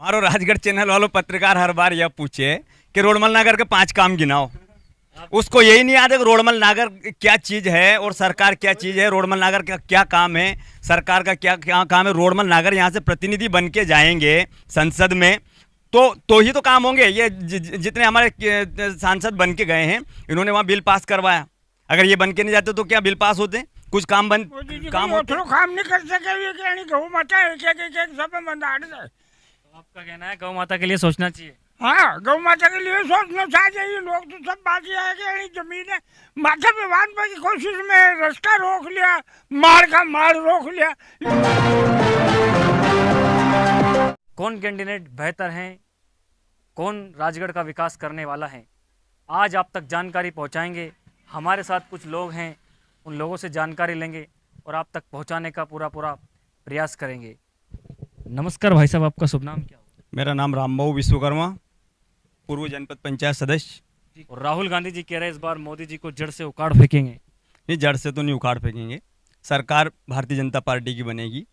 हमारो राजगढ़ चैनल वालों पत्रकार हर बार यह पूछे कि रोडमल नगर के 5 काम गिनाओ। उसको यही नहीं याद है कि रोडमल नागर क्या चीज़ है और सरकार क्या चीज़ है, रोडमल नागर का क्या काम है, सरकार का क्या क्या काम है। रोडमल नागर यहाँ से प्रतिनिधि बन के जाएंगे संसद में तो ही तो काम होंगे। ये जितने हमारे सांसद बन के गए हैं, इन्होंने वहाँ बिल पास करवाया। अगर ये बन के नहीं जाते तो क्या बिल पास होते? कुछ काम काम होते? काम नहीं कर सके। गौ माता सब बंदाड़ है। आपका कहना है गौ माता के लिए सोचना चाहिए। हाँ, गौ माता के लिए सोचना चाहिए। लोग तो सब बाकी है कि जमीन है माथा पे बांधने की कोशिश में रास्ता रोक लिया, मार का मार रोक लिया। कौन कैंडिडेट बेहतर हैं, कौन राजगढ़ का विकास करने वाला है, आज आप तक जानकारी पहुंचाएंगे। हमारे साथ कुछ लोग हैं, उन लोगों से जानकारी लेंगे और आप तक पहुंचाने का पूरा प्रयास करेंगे। नमस्कार भाई साहब, आपका शुभ नाम क्या हो? मेरा नाम रामबाबू विश्वकर्मा, पूर्व जनपद पंचायत सदस्य। और राहुल गांधी जी कह रहे हैं इस बार मोदी जी को जड़ से उखाड़ फेंकेंगे। नहीं, जड़ से तो नहीं उखाड़ फेंकेंगे। सरकार भारतीय जनता पार्टी की बनेगी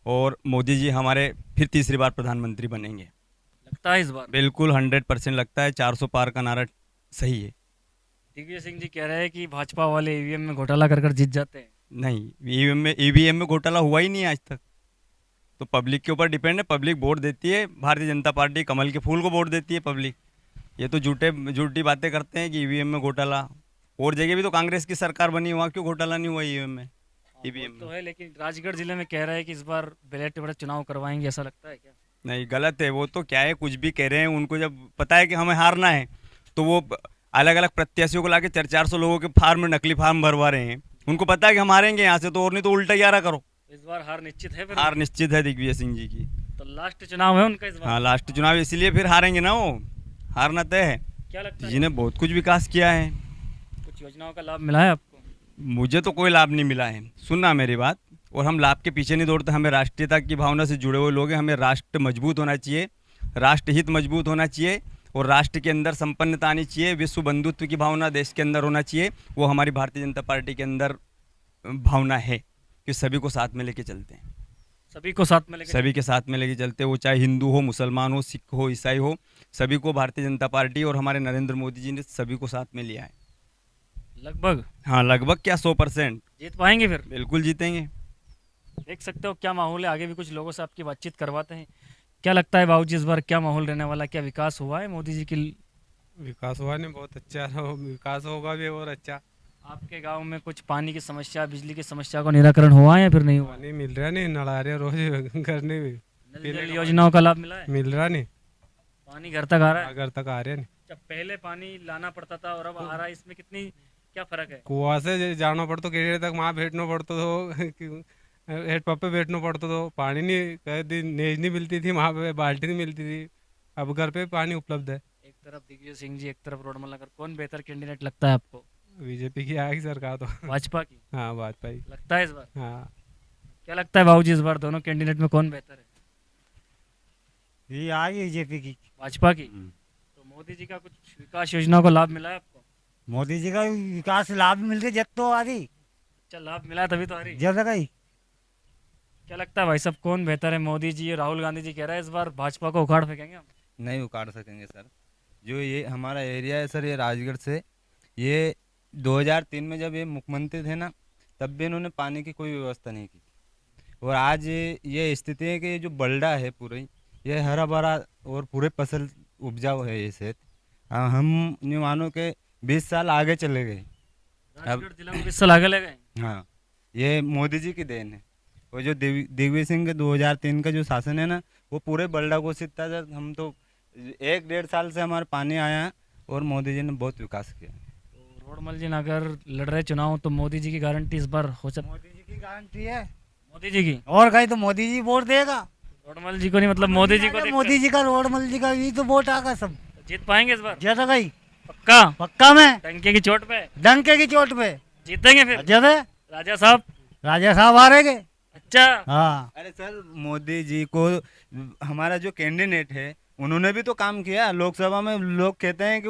और मोदी जी हमारे फिर तीसरी बार प्रधानमंत्री बनेंगे। लगता है इस बार? बिल्कुल 100% लगता है। 400 पार का नारा सही है। दिग्विजय सिंह जी कह रहे हैं कि भाजपा वाले ईवीएम में घोटाला कर जीत जाते हैं। नहीं, ईवीएम में घोटाला हुआ ही नहीं आज तक। तो पब्लिक के ऊपर डिपेंड है। पब्लिक वोट देती है, भारतीय जनता पार्टी कमल के फूल को वोट देती है पब्लिक। ये तो झूठी बातें करते हैं कि ईवीएम में घोटाला। और जगह भी तो कांग्रेस की सरकार बनी, वहाँ क्यों घोटाला नहीं हुआ ईवीएम में? ईवीएम तो है, लेकिन राजगढ़ जिले में कह रहे हैं कि इस बार बैलेट पेपर चुनाव करवाएंगे, ऐसा लगता है क्या? नहीं, गलत है। वो तो क्या है, कुछ भी कह रहे हैं। उनको जब पता है कि हमें हारना है तो वो अलग अलग प्रत्याशियों को लाके 400 लोगों के फार्म, नकली फार्म भरवा रहे हैं। उनको पता है कि हम हारेंगे यहाँ से, तो और नहीं तो उल्टा ग्यारह करो। इस बार हार निश्चित है फिर? हार निश्चित है दिग्विजय सिंह जी की। तो लास्ट चुनाव है उनका इस बार? हाँ, लास्ट चुनाव, इसीलिए फिर हारेंगे ना। वो हारना तय है। क्या लगता है? जिन्हें बहुत कुछ विकास किया है। कुछ योजनाओं का लाभ मिला है आपको? मुझे तो कोई लाभ नहीं मिला है। सुनना मेरी बात। और हम लाभ के पीछे नहीं दौड़ते। हमें राष्ट्रीयता की भावना से जुड़े हुए लोग हैं। हमें राष्ट्र मजबूत होना चाहिए, राष्ट्रहित मजबूत होना चाहिए और राष्ट्र के अंदर संपन्नता आनी चाहिए। विश्व बंधुत्व की भावना देश के अंदर होना चाहिए। वो हमारी भारतीय जनता पार्टी के अंदर भावना है कि सभी को साथ में लेके चलते हैं। सभी को साथ में लेके? सभी के साथ में लेके चलते हैं। वो चाहे हिंदू हो, मुसलमान हो, सिख हो, ईसाई हो, सभी को भारतीय जनता पार्टी और हमारे नरेंद्र मोदी जी ने सभी को साथ में लिया है। लगभग? हाँ, लगभग क्या, 100%। जीत पाएंगे फिर? बिल्कुल जीतेंगे। देख सकते हो क्या माहौल है। आगे भी कुछ लोगों से आपकी बातचीत करवाते हैं। क्या लगता है बाबूजी, इस बार क्या माहौल रहने वाला? क्या विकास हुआ है मोदी जी की? विकास हुआ नहीं, बहुत अच्छा विकास होगा भी और अच्छा। आपके गांव में कुछ पानी की समस्या, बिजली की समस्या का निराकरण हुआ है या फिर नहीं हुआ? पानी मिल रहा नहीं, नल आ रहे रोज करने में। नल जल योजनाओं का लाभ मिला है? मिल रहा नहीं, पानी घर तक आ रहा है? घर तक आ रहे नहीं। जब पहले पानी लाना पड़ता था और अब आ रहा है, इसमें कितनी क्या फर्क है? कुआ से जाना पड़ता, केड़े तक वहाँ बैठना पड़ता तो हेड पंप पे बैठना पड़ता तो पानी नहीं, कई दिन नेज नहीं मिलती थी, वहाँ पे बाल्टी नहीं मिलती थी। अब घर पे पानी उपलब्ध है। एक तरफ दिग्विजय सिंह जी, एक तरफ रोडमल नगर, कौन बेहतर कैंडिडेट लगता है आपको? बीजेपी की आएगी सरकार तो। भाजपा की? हाँ, भाजपा ही लगता है इस बार? हाँ। क्या लगता है बाबूजी, इस बार दोनों कैंडिडेट में कौन बेहतर है? ये आएगी बीजेपी की। भाजपा की? तो मोदी जी का कुछ विकास योजनाओं का लाभ मिला है आपको? मोदी जी का विकास लाभ मिलते जब तो आ रही। अच्छा, लाभ मिला है तभी तो आ रही। जब गई। क्या लगता है भाई साहब, कौन बेहतर है? मोदी जी, राहुल गांधी जी कह रहे हैं इस बार भाजपा को उखाड़ फेंकेंगे हम। नहीं उखाड़ सकेंगे सर। जो ये हमारा एरिया है सर, ये राजगढ़ से, ये 2003 में जब ये मुख्यमंत्री थे ना, तब भी इन्होंने पानी की कोई व्यवस्था नहीं की। और आज ये स्थिति है कि ये जो बल्डा है पूरी, ये हरा भरा और पूरे फसल उपजाऊ है ये क्षेत्र। हम नहीं मानो के 20 साल आगे चले गए। राजगढ़ जिला में 20 साल आगे ले गए। हाँ, ये मोदी जी की देन है। और जो दिग्विजय सिंह के 2003 का जो शासन है ना, वो पूरे बल्डा घोषित था। जब हम तो 1-1.5 साल से हमारे पानी आया और मोदी जी ने बहुत विकास किया। तो रोडमल जी अगर लड़ रहे चुनाव तो मोदी जी की गारंटी इस बार हो सकती? मोदी जी की गारंटी है। मोदी जी की? और कहीं तो मोदी जी वोट देगा। रोडमल जी को नहीं, मतलब मोदी जी को देखकर? मोदी जी का, रोडमल जी का ये तो वोट आगा सब। जीत पाएंगे इस बार? जब गई। पक्का? पक्का में। डंके की चोट पे? डंके की चोट पे जीतेंगे फिर? जब राजा साहब? राजा साहब हारेंगे। अच्छा। हाँ। अरे सर, मोदी जी को हमारा जो कैंडिडेट है, उन्होंने भी तो काम किया लोकसभा में। लोग कहते हैं कि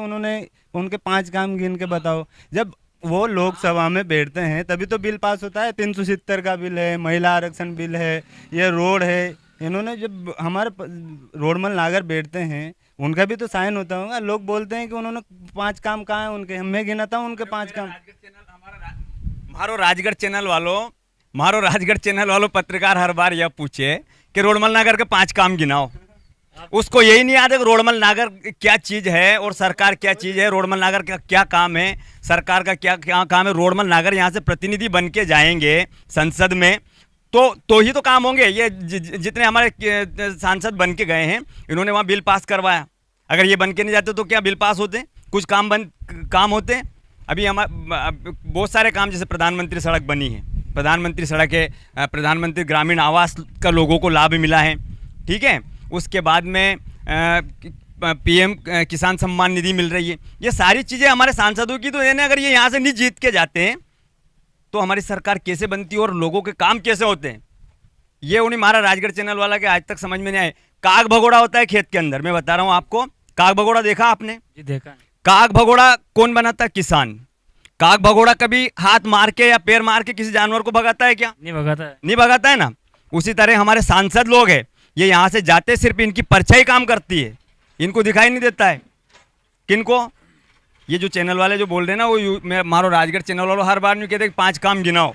उनके 5 काम गिन के बताओ। जब वो लोकसभा में बैठते हैं तभी तो बिल पास होता है। 370 का बिल है, महिला आरक्षण बिल है, ये रोड है, इन्होंने जब हमारे रोडमल नागर बैठते हैं उनका भी तो साइन होता होगा। लोग बोलते हैं कि उन्होंने 5 काम कहाँ हैं उनके, मैं गिनाता हूँ उनके 5 काम। मारो राजगढ़ चैनल वालों पत्रकार हर बार यह पूछे कि रोडमल नागर के 5 काम गिनाओ। उसको यही नहीं याद है कि रोडमल नागर क्या चीज़ है और सरकार क्या चीज़ है, रोडमल नागर का क्या काम है, सरकार का क्या क्या काम है। रोडमल नागर यहाँ से प्रतिनिधि बन के जाएंगे संसद में तो ही तो काम होंगे। ये जितने हमारे सांसद बन के गए हैं इन्होंने वहाँ बिल पास करवाया। अगर ये बन के नहीं जाते तो क्या बिल पास होते? कुछ काम होते? अभी हमारे बहुत सारे काम, जैसे प्रधानमंत्री सड़क बनी है, प्रधानमंत्री सड़क है, प्रधानमंत्री ग्रामीण आवास का लोगों को लाभ मिला है, ठीक है। उसके बाद में PM किसान सम्मान निधि मिल रही है। ये सारी चीज़ें हमारे सांसदों की तो है ना। अगर ये यहाँ से नहीं जीत के जाते हैं तो हमारी सरकार कैसे बनती है और लोगों के काम कैसे होते हैं, ये उन्हें हमारा राजगढ़ चैनल वाला के आज तक समझ में नहीं आए। काग भगोड़ा होता है खेत के अंदर, मैं बता रहा हूँ आपको। काग भगोड़ा देखा आपने? जी देखा है। काग भगोड़ा कौन बनाता है? किसान। काग भगोड़ा कभी हाथ मार के या पैर मार के किसी जानवर को भगाता है क्या? नहीं भगाता है। नहीं भगाता है ना। उसी तरह हमारे सांसद लोग हैं, ये यहाँ से जाते सिर्फ इनकी परछाई काम करती है, इनको दिखाई नहीं देता है। किनको? ये जो चैनल वाले जो बोल रहे हैं ना, वो मारो राजगढ़ चैनल वालों हर बार नहीं कहते 5 काम गिनाओ,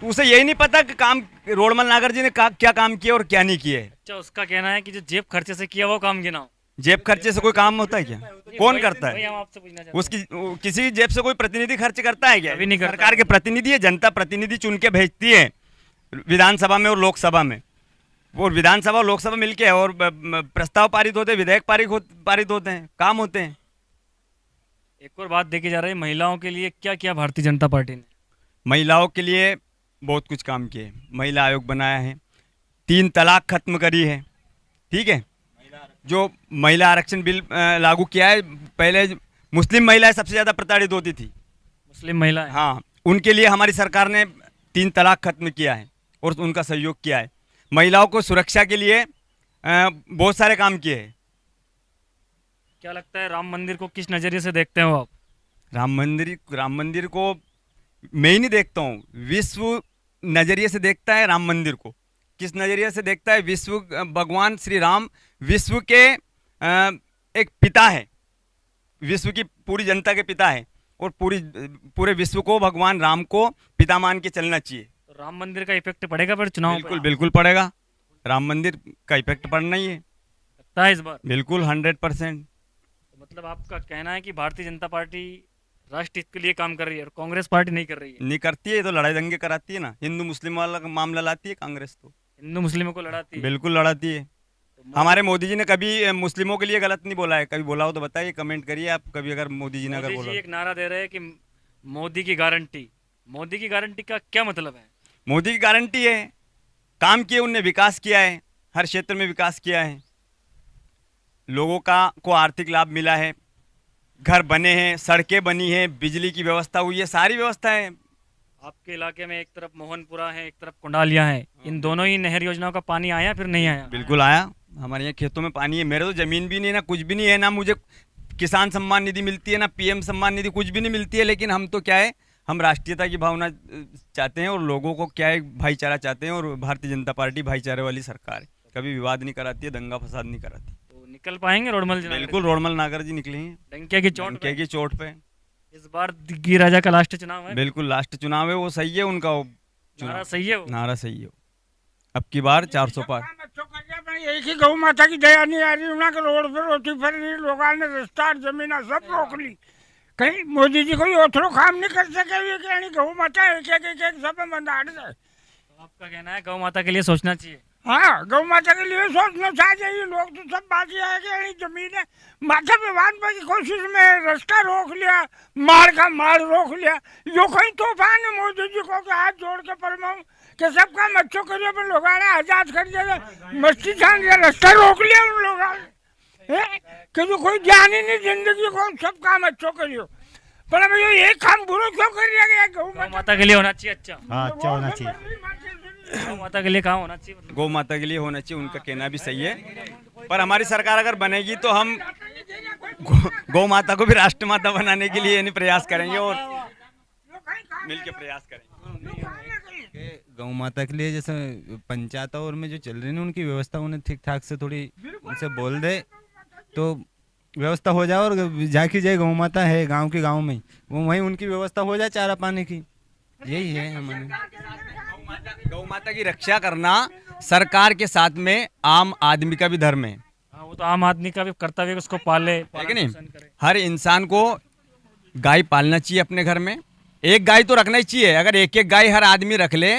तो उसे यही नहीं पता कि काम रोडमल नागर जी ने क्या काम किया और क्या नहीं किए। अच्छा, उसका कहना है कि जो जेब खर्चे से किया वो काम गिनाओ। जेब खर्चे से कोई काम होता है क्या? कौन करता वही है? हम आपसे पूछना चाहते उसकी किसी जेब से कोई प्रतिनिधि खर्च करता है क्या? कभी नहीं करता। सरकार के प्रतिनिधि है, जनता प्रतिनिधि चुन के भेजती है विधानसभा में और लोकसभा में। वो विधानसभा और लोकसभा मिलके और प्रस्ताव पारित होते हैं, विधेयक पारित होते हैं, काम होते हैं। एक और बात देखी जा रही है, महिलाओं के लिए क्या किया भारतीय जनता पार्टी ने? महिलाओं के लिए बहुत कुछ काम किए। महिला आयोग बनाया है, 3 तलाक खत्म करी है, ठीक है। जो महिला आरक्षण बिल लागू किया है, पहले मुस्लिम महिलाएं सबसे ज़्यादा प्रताड़ित होती थी, मुस्लिम महिला। हाँ, उनके लिए हमारी सरकार ने 3 तलाक खत्म किया है और उनका सहयोग किया है। महिलाओं को सुरक्षा के लिए बहुत सारे काम किए हैं। क्या लगता है राम मंदिर को किस नज़रिए से देखते हो आप? राम मंदिर को मैं ही नहीं देखता हूँ, विश्व नज़रिए से देखता है राम मंदिर को। किस नज़रिए से देखता है? विश्व, भगवान श्री राम विश्व के एक पिता है, विश्व की पूरी जनता के पिता है और पूरे विश्व को भगवान राम को पिता मान के चलना चाहिए। तो राम मंदिर का इफेक्ट पड़ेगा फिर चुनाव? बिल्कुल पड़ेगा। राम मंदिर का इफेक्ट पड़ना ही है, लगता है इस बार? बिल्कुल 100%। मतलब आपका कहना है कि भारतीय जनता पार्टी राष्ट्र हित के लिए काम कर रही है और कांग्रेस पार्टी नहीं कर रही है? नहीं करती है, तो लड़ाई दंगे कराती है ना। हिंदू मुस्लिम वाला मामला लाती है कांग्रेस, तो हिंदू मुस्लिमों को लड़ाती है। बिल्कुल लड़ाती है। हमारे मोदी जी ने कभी मुस्लिमों के लिए गलत नहीं बोला है। कभी बोला हो तो बताइए, कमेंट करिए आप कभी, अगर मोदी जी ने अगर बोला। एक नारा दे रहे हैं कि मोदी की गारंटी। मोदी की गारंटी का क्या मतलब है? मोदी की गारंटी है, काम किए उनने, विकास किया है, हर क्षेत्र में विकास किया है, लोगों को आर्थिक लाभ मिला है, घर बने हैं, सड़कें बनी हैं, बिजली की व्यवस्था हुई है, सारी व्यवस्था है। आपके इलाके में एक तरफ मोहनपुरा है, एक तरफ कुंडालिया है, इन दोनों ही नहर योजनाओं का पानी आया फिर नहीं आया? बिल्कुल आया। हमारे यहाँ खेतों में पानी है। मेरे तो ज़मीन भी नहीं है ना, कुछ भी नहीं है ना, मुझे किसान सम्मान निधि मिलती है ना PM सम्मान निधि, कुछ भी नहीं मिलती है। लेकिन हम तो क्या है, हम राष्ट्रीयता की भावना चाहते हैं और लोगों को क्या है, भाईचारा चाहते हैं। और भारतीय जनता पार्टी भाईचारे वाली सरकार है, कभी विवाद नहीं कराती है, दंगा फसाद नहीं कराती। तो निकल पाएंगे रोडमल जी? बिल्कुल रोडमल नागर जी निकलेंगे, डंके की चोट पे। डंके की चोट पे। इस बार दिग्गी राजा का लास्ट चुनाव है। बिल्कुल लास्ट चुनाव है, वो सही है उनका, वो नारा सही है वो? नारा सही है। अब की बार 400 पार। एक ही गौ माता की दया नहीं आ रही, उन्हें के रोड पे रोटी फिर रही, लोगों ने रास्ता जमीन सब रोक ली। कहीं मोदी जी कोई ओथरो काम नहीं कर सके, ये कहीं गौ माता एक सब बंदाड़ है। तो आपका कहना है गौ माता के लिए सोचना चाहिए? हाँ, गौ माता के लिए सोचना चाहिए। लोग तो सब बाकी है कि जमीन है माथा पे बांधने की कोशिश में रास्ता रोक लिया, मार रोक लिया। यो कहीं तूफान है मोदी जी को हाथ जोड़ के फरमाऊं कि सब काम अच्छो करिए, पर लोग आजाद कर दिया, मस्ती छान दिया, रास्ता रोक लिया उन लोगों ने कि जो कोई जान ही नहीं जिंदगी को, सब काम अच्छो करियो। पर अब ये एक काम बुरा क्यों कर दिया गया? गौ माता के लिए होना चाहिए। अच्छा, हाँ अच्छा होना चाहिए। गौ माता के लिए कहाँ होना चाहिए? मतलब गौ माता के लिए होना चाहिए, उनका कहना भी सही है। पर हमारी सरकार अगर बनेगी तो हम गौ माता को भी राष्ट्र माता बनाने के लिए प्रयास करेंगे और मिलकर प्रयास करेंगे। गौ माता के लिए जैसे पंचायत और में जो चल रही है ना उनकी व्यवस्था उन्हें ठीक ठाक से थोड़ी उनसे बोल दे तो व्यवस्था हो जाए। और जाकी जय गौ माता है गांव के गांव में वो वहीं उनकी व्यवस्था हो जाए चारा पानी की, यही है हमारे। गौ माता की रक्षा करना सरकार के साथ में आम आदमी का भी धर्म है। हाँ, वो तो आम आदमी का भी कर्तव्य है कि उसको पाले, है कि नहीं? पालन पोषण करे। हर इंसान को गाय पालना चाहिए अपने घर में, एक गाय तो रखना ही चाहिए। अगर एक एक गाय हर आदमी रख ले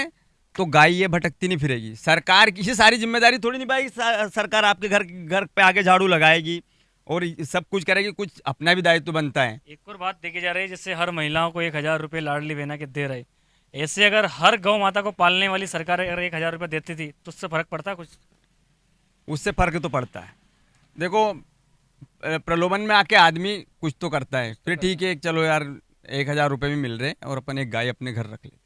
तो गाय ये भटकती नहीं फिरेगी। सरकार की ये सारी जिम्मेदारी थोड़ी निभाएगी। सरकार आपके घर पे आके झाड़ू लगाएगी और सब कुछ करेगी, कुछ अपना भी दायित्व बनता है। एक और बात देखी जा रही है, जैसे हर महिलाओं को 1,000 रुपये लाडली बहना के दे रहे, ऐसे अगर हर गौ माता को पालने वाली सरकार अगर 1,000 रुपये देती थी तो उससे फर्क पड़ता कुछ? उससे फर्क तो पड़ता है। देखो प्रलोभन में आके आदमी कुछ तो करता है, फिर ठीक है चलो यार 1,000 रुपये भी मिल रहे और अपन एक गाय अपने घर रख ले।